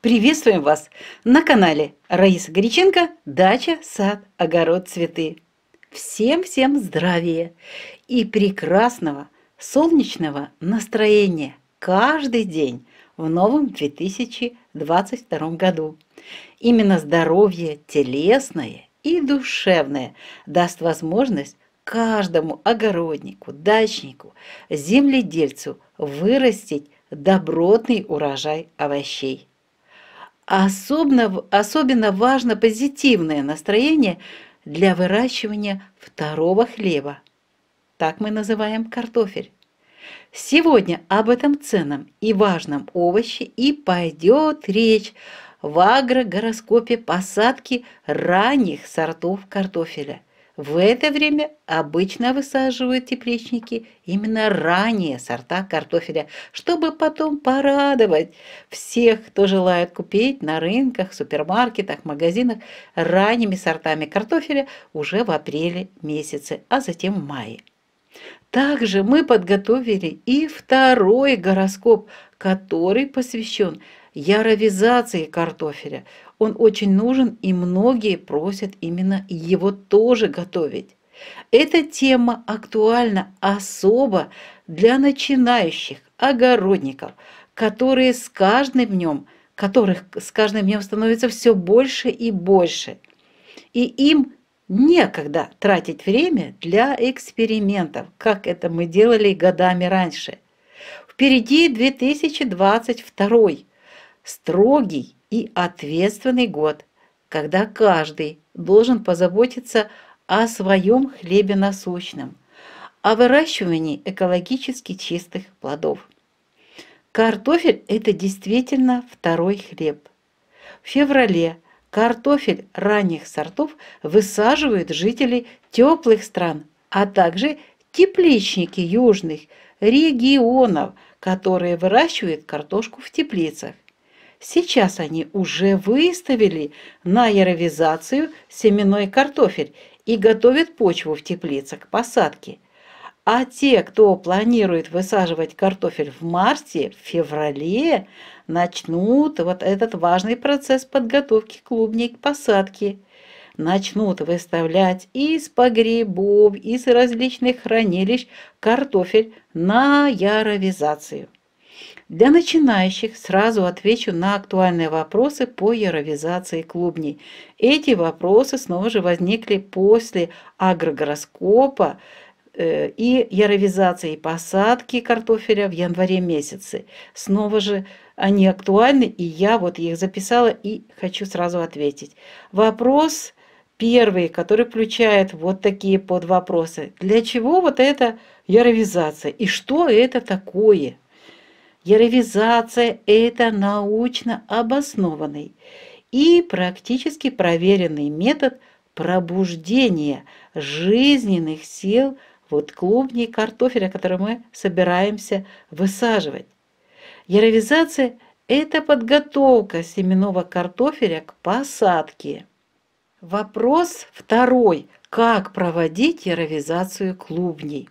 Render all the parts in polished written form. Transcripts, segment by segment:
Приветствуем вас на канале Раиса Горяченко «Дача, сад, огород, цветы». Всем здравия и прекрасного солнечного настроения каждый день в новом 2022 году. Именно здоровье телесное и душевное даст возможность каждому огороднику, дачнику, земледельцу вырастить добротный урожай овощей. Особенно важно позитивное настроение для выращивания второго хлеба. Так мы называем картофель. Сегодня об этом ценном и важном овоще и пойдет речь в агрогороскопе посадки ранних сортов картофеля. В это время обычно высаживают тепличники именно ранние сорта картофеля, чтобы потом порадовать всех, кто желает купить на рынках, супермаркетах, магазинах ранними сортами картофеля уже в апреле месяце, а затем в мае. Также мы подготовили и второй гороскоп, который посвящен яровизации картофеля. Он очень нужен, и многие просят именно его тоже готовить. Эта тема актуальна особо для начинающих огородников, которых с каждым днем становится все больше и больше. И им некогда тратить время для экспериментов, как это мы делали годами раньше. Впереди 2022, строгий и ответственный год, когда каждый должен позаботиться о своем хлебе насущном, о выращивании экологически чистых плодов. Картофель – это действительно второй хлеб. В феврале картофель ранних сортов высаживают жители теплых стран, а также тепличники южных регионов, которые выращивают картошку в теплицах. Сейчас они уже выставили на яровизацию семенной картофель и готовят почву в теплицах к посадке. А те, кто планирует высаживать картофель в марте, в феврале, начнут вот этот важный процесс подготовки клубней к посадке. Начнут выставлять из погребов, из различных хранилищ картофель на яровизацию. Для начинающих сразу отвечу на актуальные вопросы по яровизации клубней. Эти вопросы снова же возникли после агрогороскопа и яровизации и посадки картофеля в январе месяце. Снова же они актуальны, и я вот их записала и хочу сразу ответить. Вопрос первый, который включает вот такие подвопросы. Для чего вот эта яровизация и что это такое? Яровизация – это научно обоснованный и практически проверенный метод пробуждения жизненных сил вот клубней картофеля, который мы собираемся высаживать. Яровизация – это подготовка семенного картофеля к посадке. Вопрос второй. Как проводить яровизацию клубней?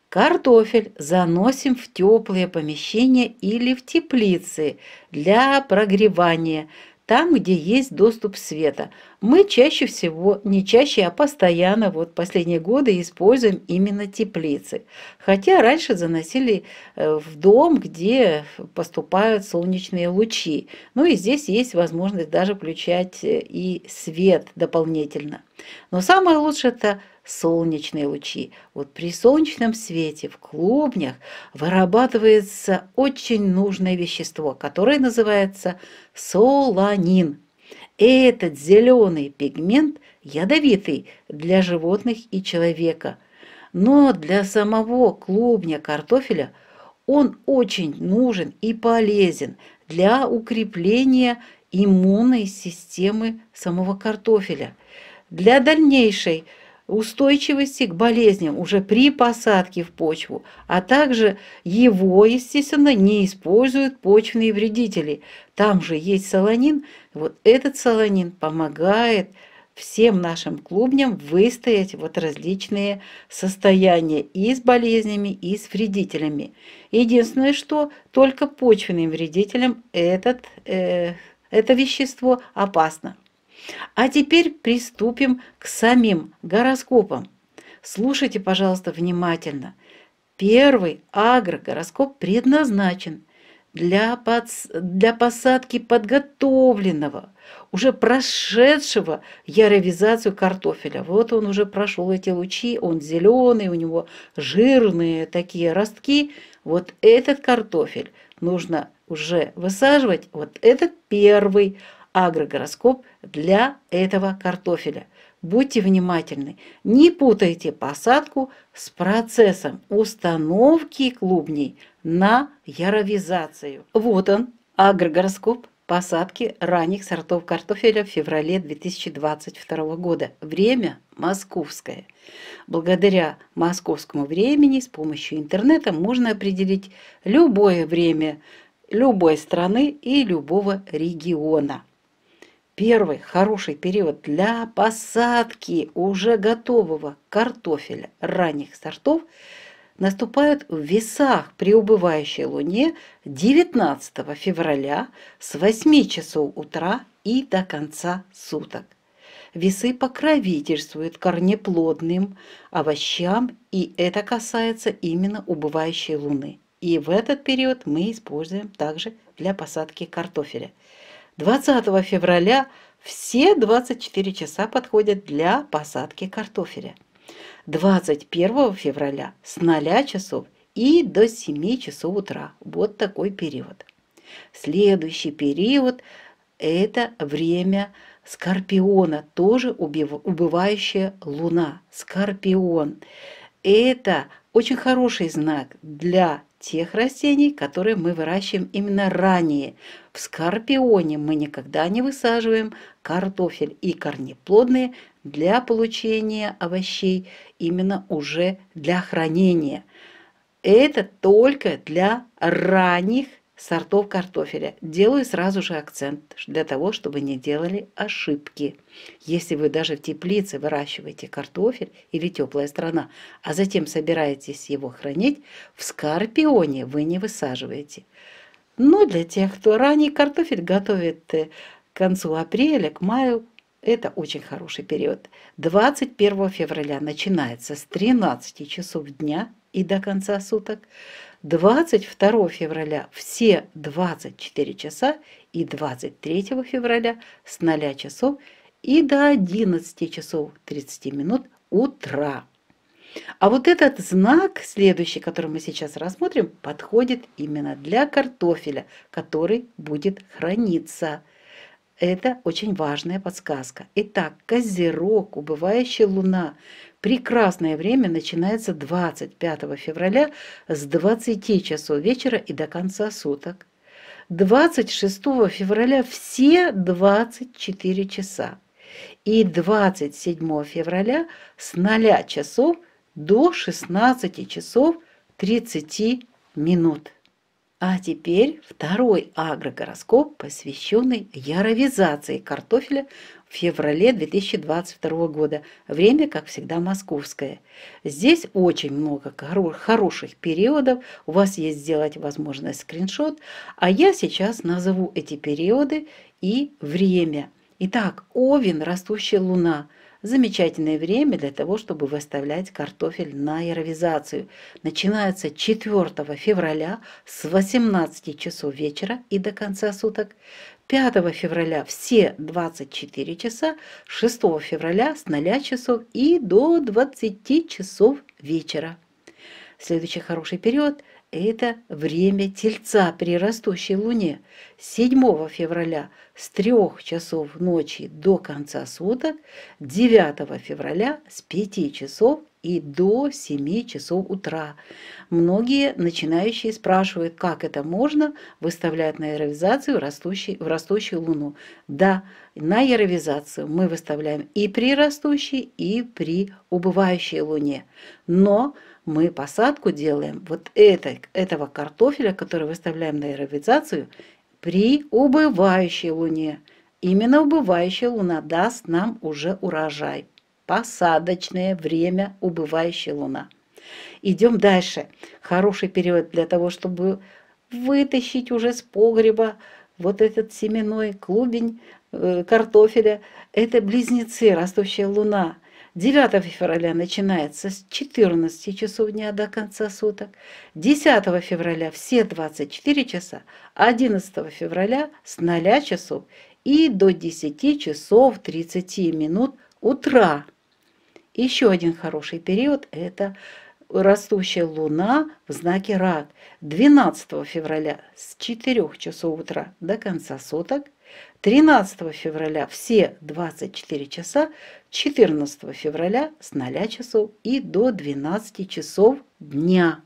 Картофель заносим в теплые помещения или в теплицы для прогревания, там, где есть доступ света. Мы чаще всего, не чаще, а постоянно, вот последние годы используем именно теплицы. Хотя раньше заносили в дом, где поступают солнечные лучи. Ну и здесь есть возможность даже включать и свет дополнительно. Но самое лучшее – это солнечные лучи. Вот при солнечном свете в клубнях вырабатывается очень нужное вещество, которое называется соланин. Этот зеленый пигмент ядовитый для животных и человека, но для самого клубня картофеля он очень нужен и полезен для укрепления иммунной системы самого картофеля, для дальнейшей устойчивости к болезням уже при посадке в почву, а также его, естественно, не используют почвенные вредители. Там же есть соланин. Вот этот соланин помогает всем нашим клубням выстоять вот различные состояния и с болезнями, и с вредителями. Единственное, что только почвенным вредителям это вещество опасно. А теперь приступим к самим гороскопам. Слушайте, пожалуйста, внимательно. Первый агрогороскоп предназначен для посадки подготовленного, уже прошедшего яровизацию картофеля. Вот он уже прошел эти лучи, он зеленый, у него жирные такие ростки. Вот этот картофель нужно уже высаживать. Вот этот первый агрогороскоп для этого картофеля. Будьте внимательны, не путайте посадку с процессом установки клубней на яровизацию. Вот он, агрогороскоп посадки ранних сортов картофеля в феврале 2022 года. Время московское. Благодаря московскому времени с помощью интернета можно определить любое время любой страны и любого региона. Первый хороший период для посадки уже готового картофеля ранних сортов наступает в весах при убывающей луне 19 февраля с 8 часов утра и до конца суток. Весы покровительствуют корнеплодным овощам, и это касается именно убывающей луны. И в этот период мы используем также для посадки картофеля. 20 февраля все 24 часа подходят для посадки картофеля. 21 февраля с 0 часов и до 7 часов утра. Вот такой период. Следующий период – это время Скорпиона, тоже убывающая луна. Скорпион – это очень хороший знак для тех растений, которые мы выращиваем именно ранее. В Скорпионе мы никогда не высаживаем картофель и корнеплодные для получения овощей, именно уже для хранения. Это только для ранних сортов картофеля. Делаю сразу же акцент для того, чтобы не делали ошибки. Если вы даже в теплице выращиваете картофель или теплая страна, а затем собираетесь его хранить, в Скорпионе вы не высаживаете. Но для тех, кто ранний картофель готовит к концу апреля, к маю, это очень хороший период. 21 февраля начинается с 13 часов дня и до конца суток. 22 февраля все 24 часа и 23 февраля с 0 часов и до 11 часов 30 минут утра. А вот этот знак, следующий, который мы сейчас рассмотрим, подходит именно для картофеля, который будет храниться. Это очень важная подсказка. Итак, Козерог, убывающая луна. Прекрасное время начинается 25 февраля с 20 часов вечера и до конца суток. 26 февраля все 24 часа. И 27 февраля с 0 часов до 16 часов 30 минут. А теперь второй агрогороскоп, посвященный яровизации картофеля в феврале 2022 года. Время, как всегда, московское. Здесь очень много хороших периодов. У вас есть сделать возможность скриншот. А я сейчас назову эти периоды и время. Итак, Овен, растущая луна. Замечательное время для того, чтобы выставлять картофель на яровизацию. Начинается 4 февраля с 18 часов вечера и до конца суток. 5 февраля все 24 часа, 6 февраля с 0 часов и до 20 часов вечера. Следующий хороший период – это время Тельца при растущей луне. 7 февраля с 3 часов ночи до конца суток, 9 февраля с 5 часов и до 7 часов утра. Многие начинающие спрашивают, как это можно выставлять на яровизацию в растущую луну. Да, на яровизацию мы выставляем и при растущей, и при убывающей луне. Но мы посадку делаем вот этого картофеля, который выставляем на яровизацию, при убывающей луне. Именно убывающая луна даст нам уже урожай. Посадочное время убывающая луна. Идем дальше. Хороший период для того, чтобы вытащить уже с погреба вот этот семенной клубень картофеля. Это близнецы, растущая луна. 9 февраля начинается с 14 часов дня до конца суток. 10 февраля все 24 часа. 11 февраля с 0 часов и до 10 часов 30 минут утра. Еще один хороший период – это растущая луна в знаке Рак. 12 февраля с 4 часов утра до конца суток. 13 февраля все 24 часа. 14 февраля с 0 часов и до 12 часов дня.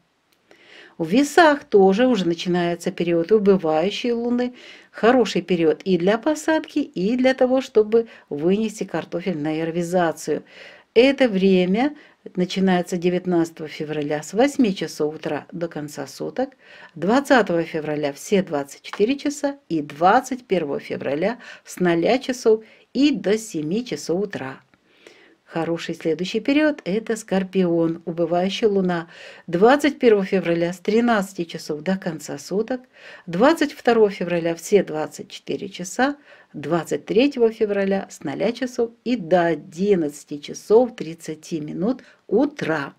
В весах тоже уже начинается период убывающей луны. Хороший период и для посадки, и для того, чтобы вынести картофель на аэровизацию. Это время начинается 19 февраля с 8 часов утра до конца суток, 20 февраля все 24 часа и 21 февраля с 0 часов и до 7 часов утра. Хороший следующий период – это Скорпион, убывающая луна. 21 февраля с 13 часов до конца суток, 22 февраля все 24 часа, 23 февраля с 0 часов и до 11 часов 30 минут утра.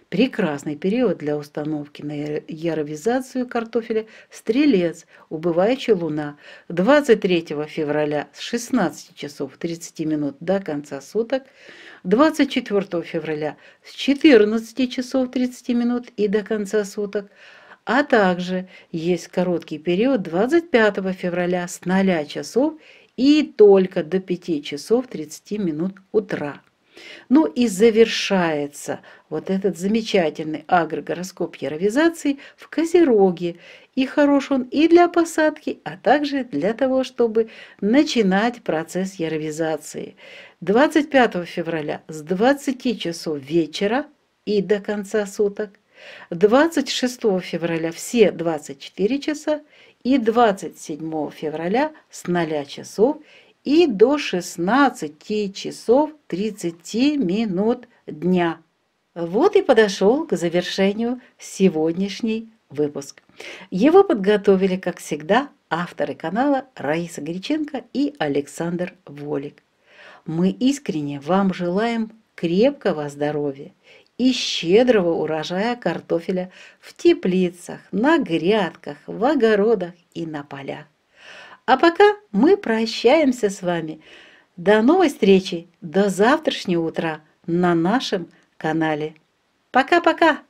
Прекрасный период для установки на яровизацию картофеля Стрелец, убывающая луна. 23 февраля с 16 часов 30 минут до конца суток, 24 февраля с 14 часов 30 минут и до конца суток, а также есть короткий период 25 февраля с 0 часов и только до 5 часов 30 минут утра. Ну и завершается вот этот замечательный агрогороскоп яровизации в Козероге. И хорош он и для посадки, а также для того, чтобы начинать процесс яровизации. 25 февраля с 20 часов вечера и до конца суток, 26 февраля все 24 часа и 27 февраля с 0 часов и до 16 часов 30 минут дня. Вот и подошел к завершению сегодняшний выпуск. Его подготовили, как всегда, авторы канала Раиса Греченко и Александр Волик. Мы искренне вам желаем крепкого здоровья и щедрого урожая картофеля в теплицах, на грядках, в огородах и на полях. А пока мы прощаемся с вами. До новой встречи, до завтрашнего утра на нашем канале. Пока-пока!